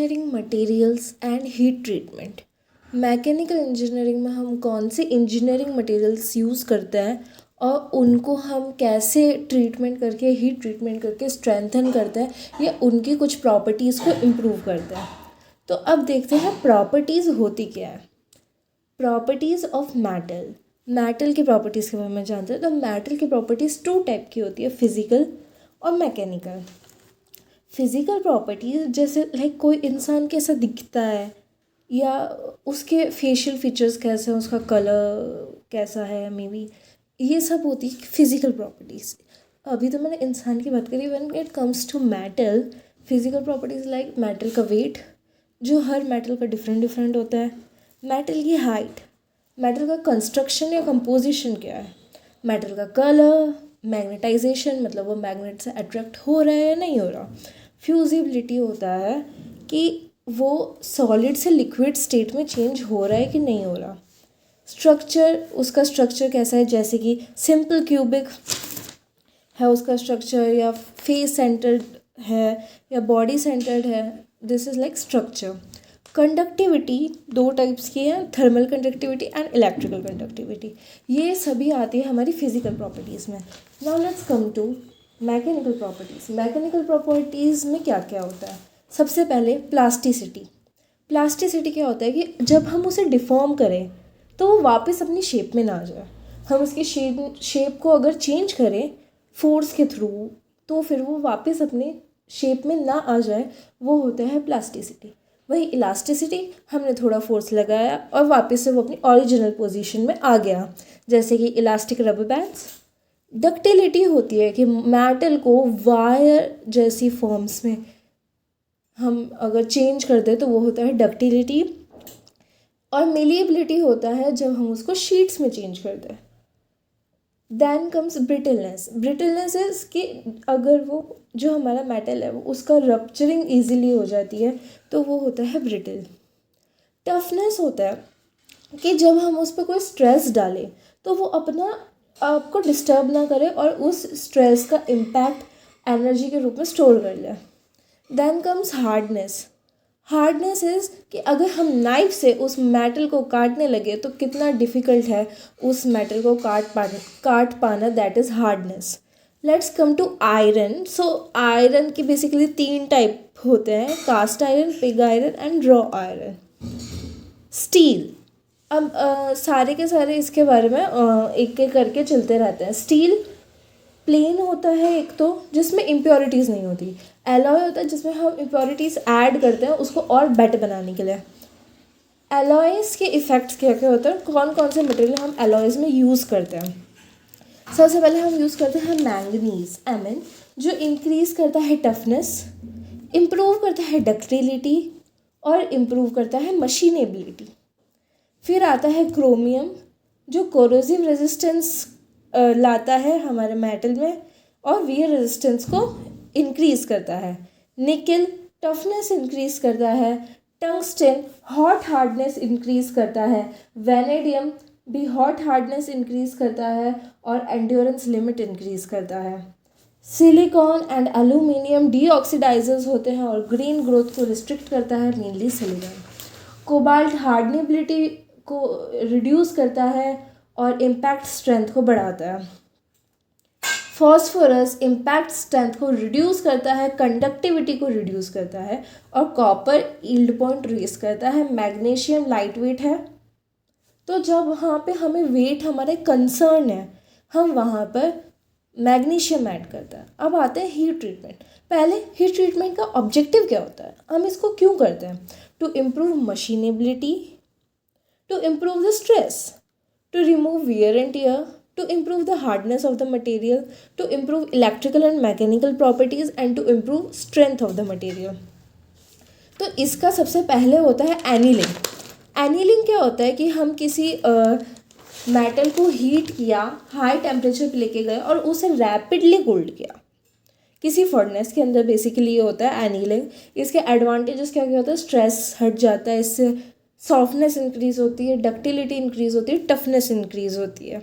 Engineering materials and heat treatment. Mechanical engineering में हम कौन से इंजीनियरिंग मटेरियल्स यूज़ करते हैं और उनको हम कैसे ट्रीटमेंट करके हीट ट्रीटमेंट करके स्ट्रेंथन करते हैं या उनकी कुछ प्रॉपर्टीज़ को इम्प्रूव करते हैं। तो अब देखते हैं प्रॉपर्टीज़ होती क्या है। प्रॉपर्टीज़ ऑफ मेटल की प्रॉपर्टीज़ के बारे में जानते हैं। तो मेटल की प्रॉपर्टीज़ 2 टाइप की होती है, फिजिकल और मैकेनिकल। फिजिकल प्रॉपर्टीज़ जैसे लाइक कोई इंसान कैसा दिखता है या उसके फेशियल फीचर्स कैसे हैं, उसका कलर कैसा है, मे बी ये सब होती है फिजिकल प्रॉपर्टीज़। अभी तो मैंने इंसान की बात करी। When it comes to metal, physical properties like metal का वेट, जो हर मेटल का डिफरेंट होता है। मेटल की हाइट, मेटल का कंस्ट्रक्शन या कंपोजिशन क्या है, मेटल का कलर, मैग्नेटाइजेशन मतलब वो मैग्नेट से अट्रैक्ट हो रहा है या नहीं हो रहा। फ्यूजिबिलिटी होता है कि वो सॉलिड से लिक्विड स्टेट में चेंज हो रहा है कि नहीं हो रहा। स्ट्रक्चर, उसका स्ट्रक्चर कैसा है, जैसे कि सिंपल क्यूबिक है उसका स्ट्रक्चर, या फेस सेंटर्ड है या बॉडी सेंटर्ड है। This is like structure. Conductivity 2 types की है, thermal conductivity and electrical conductivity. ये सभी आती है हमारी फिजिकल प्रॉपर्टीज़ में। Now let's come to mechanical properties. Mechanical properties में क्या क्या होता है। सबसे पहले प्लास्टिसिटी। प्लास्टिसिटी क्या होता है कि जब हम उसे डिफॉर्म करें तो वो वापस अपनी शेप में ना आ जाए। हम उसकी शेप को अगर चेंज करें फोर्स के थ्रू तो फिर वो वापस अपने शेप में ना आ जाए, वो होता है प्लास्टिसिटी। वही इलास्टिसिटी, हमने थोड़ा फोर्स लगाया और वापस से वो अपनी ओरिजिनल पोजीशन में आ गया, जैसे कि इलास्टिक रबर बैंड्स। डक्टिलिटी होती है कि मेटल को वायर जैसी फॉर्म्स में हम अगर चेंज कर दें तो वो होता है डक्टिलिटी। और मेलिएबिलिटी होता है जब हम उसको शीट्स में चेंज कर दें। Then comes brittleness. Brittleness is कि अगर वो जो हमारा मेटल है वो उसका रप्चरिंग ईजिली हो जाती है तो वो होता है ब्रिटल। टफनेस होता है कि जब हम उस पर कोई स्ट्रेस डालें तो वो अपना आपको डिस्टर्ब ना करे और उस स्ट्रेस का इम्पैक्ट एनर्जी के रूप में स्टोर कर ले। Then comes hardness. Hardness is कि अगर हम नाइफ से उस मेटल को काटने लगे तो कितना डिफ़िकल्ट है उस मेटल को काट पाना, that is hardness. Let's come to iron. So iron की बेसिकली 3 टाइप होते हैं, cast iron, pig iron and raw iron. Steel, अब सारे के सारे इसके बारे में एक एक करके चलते रहते हैं। स्टील प्लेन होता है एक तो, जिसमें इम्प्योरिटीज़ नहीं होती। एलॉय होता है जिसमें हम इम्प्योरिटीज़ ऐड करते हैं उसको और बेटर बनाने के लिए। एलॉयज़ के इफ़ेक्ट्स क्या क्या होते हैं, कौन कौन से मटेरियल हम एलॉयज़ में यूज़ करते हैं। सबसे पहले हम यूज़ करते हैं मैंगनीज, Mn, जो इंक्रीज़ करता है टफनेस, इम्प्रूव करता है डक्टिलिटी और इम्प्रूव करता है मशीनेबिलिटी। फिर आता है क्रोमियम, जो कोरोसिव रेजिस्टेंस लाता है हमारे मेटल में और वियर रेजिस्टेंस को इंक्रीज़ करता है। निकल टफनेस इंक्रीज़ करता है। टंगस्टन हॉट हार्डनेस इंक्रीज़ करता है। वेनेडियम भी हॉट हार्डनेस इंक्रीज़ करता है और एंड्योरेंस लिमिट इंक्रीज़ करता है। सिलिकॉन एंड एल्यूमिनियम डीऑक्सीडाइजर्स होते हैं और ग्रीन ग्रोथ को रिस्ट्रिक्ट करता है, मेनली सिलिकॉन। कोबाल्ट हार्डनेबिलिटी को रिड्यूस करता है और इम्पैक्ट स्ट्रेंथ को बढ़ाता है। फॉस्फोरस इम्पैक्ट स्ट्रेंथ को रिड्यूस करता है, कंडक्टिविटी को रिड्यूस करता है और कॉपर यील्ड पॉइंट रेस करता है। मैग्नीशियम लाइट वेट है, तो जब वहाँ पे हमें वेट हमारे कंसर्न है हम वहाँ पर मैग्नीशियम ऐड करता है। अब आते हैं हीट ट्रीटमेंट। पहले हीट ट्रीटमेंट का ऑब्जेक्टिव क्या होता है, हम इसको क्यों करते हैं। To improve machinability, to improve the stress, to remove wear and tear, to improve the hardness of the material, to improve electrical and mechanical properties and to improve strength of the material। तो इसका सबसे पहले होता है annealing. Annealing क्या होता है कि हम किसी मेटल को हीट किया, हाई टेम्परेचर पे लेके गए और उसे रैपिडली कोल्ड किया किसी फर्नेस के अंदर। बेसिकली ये होता है एनीलिंग। इसके एडवांटेजेस क्या क्या होता है, स्ट्रेस हट जाता है, इससे सॉफ्टनेस इंक्रीज़ होती है, डक्टिलिटी इंक्रीज़ होती है, टफनेस इंक्रीज़ होती है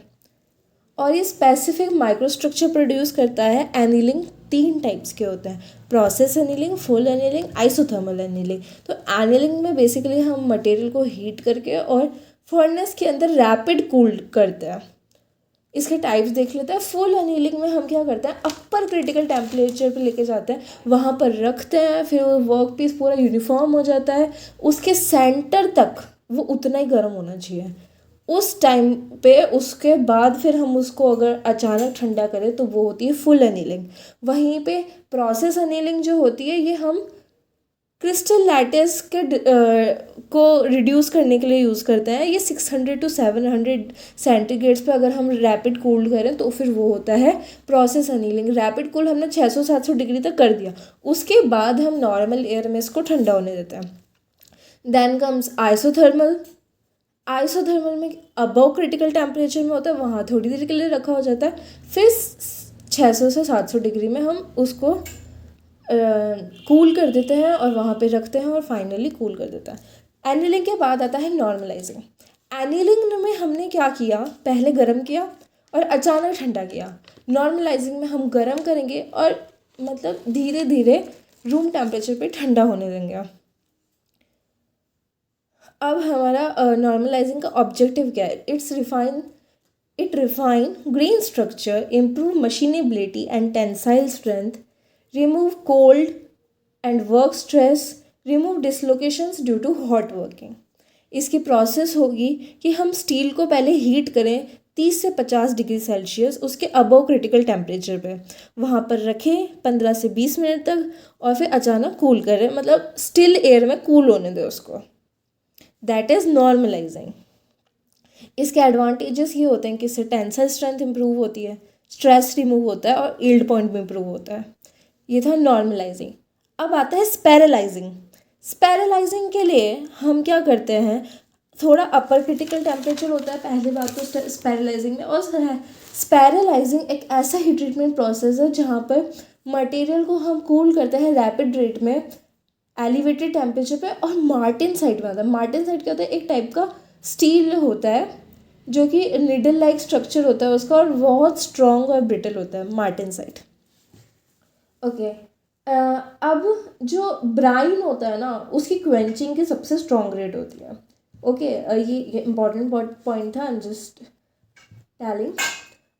और ये स्पेसिफिक माइक्रोस्ट्रक्चर प्रोड्यूस करता है एनीलिंग 3 टाइप्स के होते हैं, process annealing, full annealing, isothermal annealing. तो एनीलिंग में बेसिकली हम मटेरियल को हीट करके और फर्नेस के अंदर रैपिड कूल करते हैं। इसके टाइप्स देख लेते हैं। फुल एनीलिंग में हम क्या करते हैं, अपर क्रिटिकल टेम्परेचर पे लेके जाते हैं, वहाँ पर रखते हैं, फिर वो वर्क पीस पूरा यूनिफॉर्म हो जाता है, उसके सेंटर तक वो उतना ही गर्म होना चाहिए उस टाइम पे। उसके बाद फिर हम उसको अगर अचानक ठंडा करें तो वो होती है फुल एनीलिंग। वहीं पे प्रोसेस एनीलिंग जो होती है, ये हम क्रिस्टल लैटिस के को रिड्यूस करने के लिए यूज़ करते हैं। ये 600 to 700 सेंटीग्रेड्स पे अगर हम रैपिड कूल्ड करें तो फिर वो होता है प्रोसेस एनीलिंग। रैपिड कूल हमने 600-700 डिग्री तक कर दिया, उसके बाद हम नॉर्मल एयर में इसको ठंडा होने देते हैं। Then comes isothermal. आइसोथर्मल में अबव क्रिटिकल टेम्परेचर में होता है, वहाँ थोड़ी देर के लिए रखा हो जाता है, फिर 600 से 700 डिग्री में हम उसको कूल कर देते हैं और वहाँ पे रखते हैं और फाइनली कूल कर देता है। एनीलिंग के बाद आता है नॉर्मलाइजिंग। एनीलिंग में हमने क्या किया, पहले गर्म किया और अचानक ठंडा किया। नॉर्मलाइजिंग में हम गर्म करेंगे और मतलब धीरे धीरे रूम टेम्परेचर पे ठंडा होने देंगे। अब हमारा नॉर्मलाइजिंग का ऑब्जेक्टिव क्या है, it refine grain structure, improve machinability and tensile strength, remove cold and work stress, remove dislocations due to hot working। इसकी प्रोसेस होगी कि हम स्टील को पहले हीट करें 30 से 50 डिग्री सेल्सियस उसके अबव क्रिटिकल टेम्परेचर पे, वहाँ पर रखें 15 से 20 मिनट तक और फिर अचानक कूल करें, मतलब स्टिल एयर में कूल होने दें उसको। That is normalising. इसके एडवांटेजेस ये होते हैं कि इससे टेंसाइल स्ट्रेंथ इंप्रूव होती है, स्ट्रेस रिमूव होता है और यील्ड पॉइंट भी इंप्रूव होता है। ये था नॉर्मलाइजिंग। अब आता है स्पेरलाइजिंग। स्पेरलाइजिंग के लिए हम क्या करते हैं, थोड़ा अपर क्रिटिकल टेम्परेचर होता है पहली बात तो स्पेरलाइजिंग में, और स्पेरलाइजिंग एक ऐसा ही ट्रीटमेंट प्रोसेस है जहाँ पर मटेरियल को हम कूल करते हैं रैपिड रेट में एलिवेटेड टेम्परेचर पे और मार्टिनसाइट में आता है। मार्टिनसाइट क्या होता है, एक टाइप का स्टील होता है जो कि निडल लाइक स्ट्रक्चर होता है उसका और बहुत स्ट्रॉन्ग और ब्रिटल होता है मार्टिनसाइट। ओके, अब जो ब्राइन होता है ना उसकी क्वेंचिंग की सबसे स्ट्रॉन्ग रेट होती है। ओके, ये इंपॉर्टेंट पॉइंट था, आई एम जस्ट टेलिंग।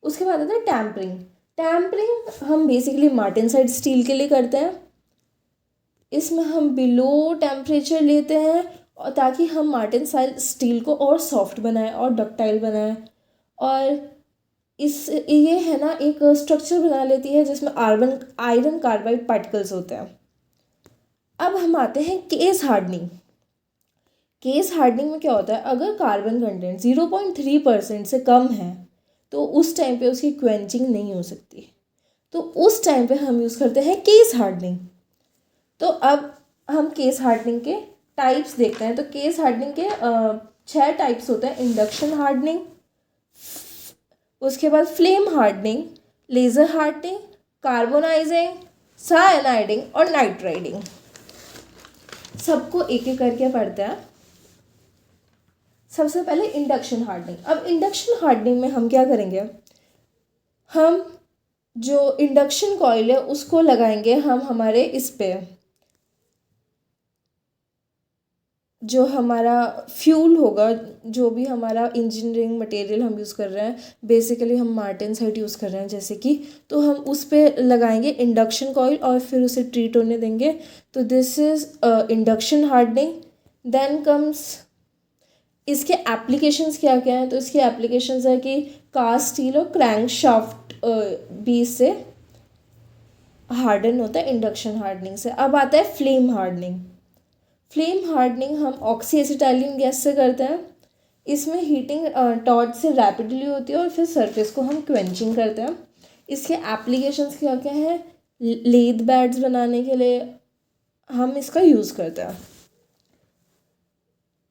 उसके बाद आता है टैम्परिंग। टैम्परिंग हम बेसिकली मार्टिनसाइट स्टील के लिए करते हैं। इसमें हम बिलो टेम्परेचर लेते हैं और ताकि हम मार्टिनसाइट स्टील को और सॉफ्ट बनाएं और डक्टाइल बनाएं, और ये है ना एक स्ट्रक्चर बना लेती है जिसमें आयरन कार्बाइड पार्टिकल्स होते हैं। अब हम आते हैं केस हार्डनिंग। केस हार्डनिंग में क्या होता है, अगर कार्बन कंटेंट 0.3% से कम है तो उस टाइम पे उसकी क्वेंचिंग नहीं हो सकती, तो उस टाइम पे हम यूज़ करते हैं केस हार्डनिंग। तो अब हम केस हार्डनिंग के टाइप्स देखते हैं। तो केस हार्डनिंग के 6 टाइप्स होते हैं, इंडक्शन हार्डनिंग, उसके बाद flame hardening, laser hardening, carbonising, cyaniding और नाइट्राइडिंग। सबको एक एक करके पढ़ते हैं। सबसे पहले इंडक्शन हार्डनिंग। अब इंडक्शन हार्डनिंग में हम क्या करेंगे, हम जो इंडक्शन कॉइल है उसको लगाएंगे हम हमारे इस पे, जो हमारा फ्यूल होगा, जो भी हमारा इंजीनियरिंग मटेरियल हम यूज़ कर रहे हैं, बेसिकली हम मार्टिनसाइट यूज़ कर रहे हैं जैसे कि, तो हम उस पर लगाएंगे इंडक्शन कॉइल और फिर उसे ट्रीट होने देंगे। तो this is induction hardening. Then comes इसके एप्लीकेशंस क्या क्या हैं, तो इसके एप्लीकेशंस है कि कास्ट स्टील और क्रैंक शाफ्ट भी इससे हार्डन होता है इंडक्शन हार्डनिंग से। अब आता है फ्लेम हार्डनिंग। फ्लेम हार्डनिंग हम ऑक्सी एसिटाइलिन गैस से करते हैं। इसमें हीटिंग टॉर्च से रैपिडली होती है और फिर सरफेस को हम क्वेंचिंग करते हैं। इसके एप्लीकेशंस क्या क्या हैं, लेद बैड्स बनाने के लिए हम इसका यूज़ करते हैं।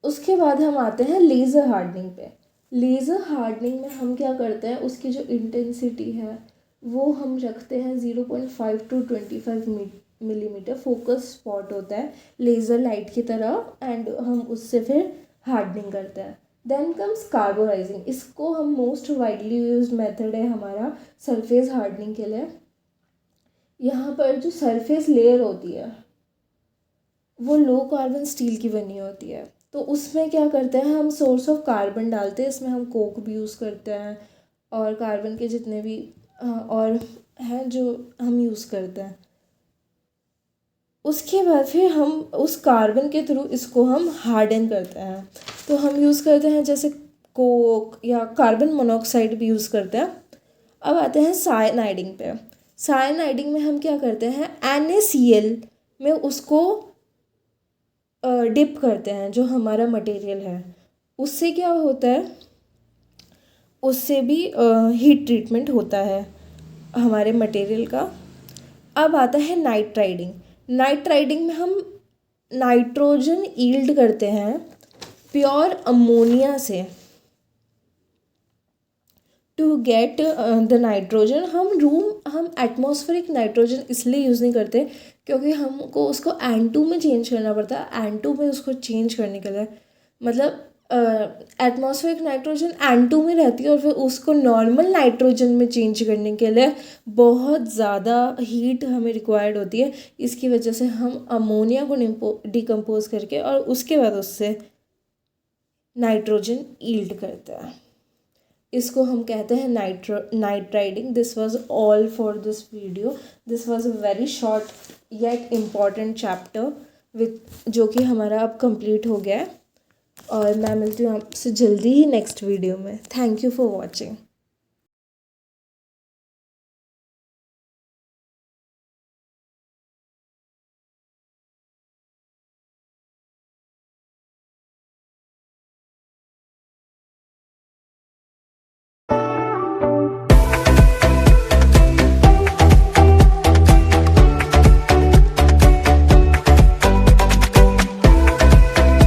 उसके बाद हम आते हैं लेज़र हार्डनिंग पे। लेज़र हार्डनिंग में हम क्या करते हैं, उसकी जो इंटेंसिटी है वो हम रखते हैं 0.5 to 25 मिलीमीटर। फोकस स्पॉट होता है लेज़र लाइट की तरह, एंड हम उससे फिर हार्डनिंग करते हैं। Then comes carbonising. इसको हम मोस्ट वाइडली यूज्ड मेथड है हमारा सरफेस हार्डनिंग के लिए। यहाँ पर जो सरफेस लेयर होती है वो लो कार्बन स्टील की बनी होती है। तो उसमें क्या करते हैं हम, सोर्स ऑफ कार्बन डालते हैं, इसमें हम कोक भी यूज़ करते हैं और कार्बन के जितने भी और हैं जो हम यूज़ करते हैं। उसके बाद फिर हम उस कार्बन के थ्रू इसको हम हार्डन करते हैं। तो हम यूज़ करते हैं जैसे कोक या कार्बन मोनोऑक्साइड भी यूज़ करते हैं। अब आते हैं सायनाइडिंग पे। सायनाइडिंग में हम क्या करते हैं, NaCl में उसको डिप करते हैं जो हमारा मटेरियल है। उससे क्या होता है, उससे भी हीट ट्रीटमेंट होता है हमारे मटेरियल का। अब आता है नाइट्राइडिंग। नाइट्राइडिंग में हम नाइट्रोजन यील्ड करते हैं प्योर अमोनिया से टू गेट द नाइट्रोजन। हम एटमॉस्फेरिक नाइट्रोजन इसलिए यूज़ नहीं करते क्योंकि हमको उसको N2 में चेंज करना पड़ता है। N2 में उसको चेंज करने के लिए मतलब एटमॉस्फेरिक नाइट्रोजन N2 में रहती है और फिर उसको नॉर्मल नाइट्रोजन में चेंज करने के लिए बहुत ज़्यादा हीट हमें रिक्वायर्ड होती है। इसकी वजह से हम अमोनिया को डिकम्पोज करके और उसके बाद उससे नाइट्रोजन यील्ड करते हैं। इसको हम कहते हैं nitriding. This was all for this video. This was a very short yet important chapter with जो कि हमारा अब कंप्लीट हो गया है। और मैं मिलती हूँ आपसे जल्दी ही नेक्स्ट वीडियो में। Thank you for watching.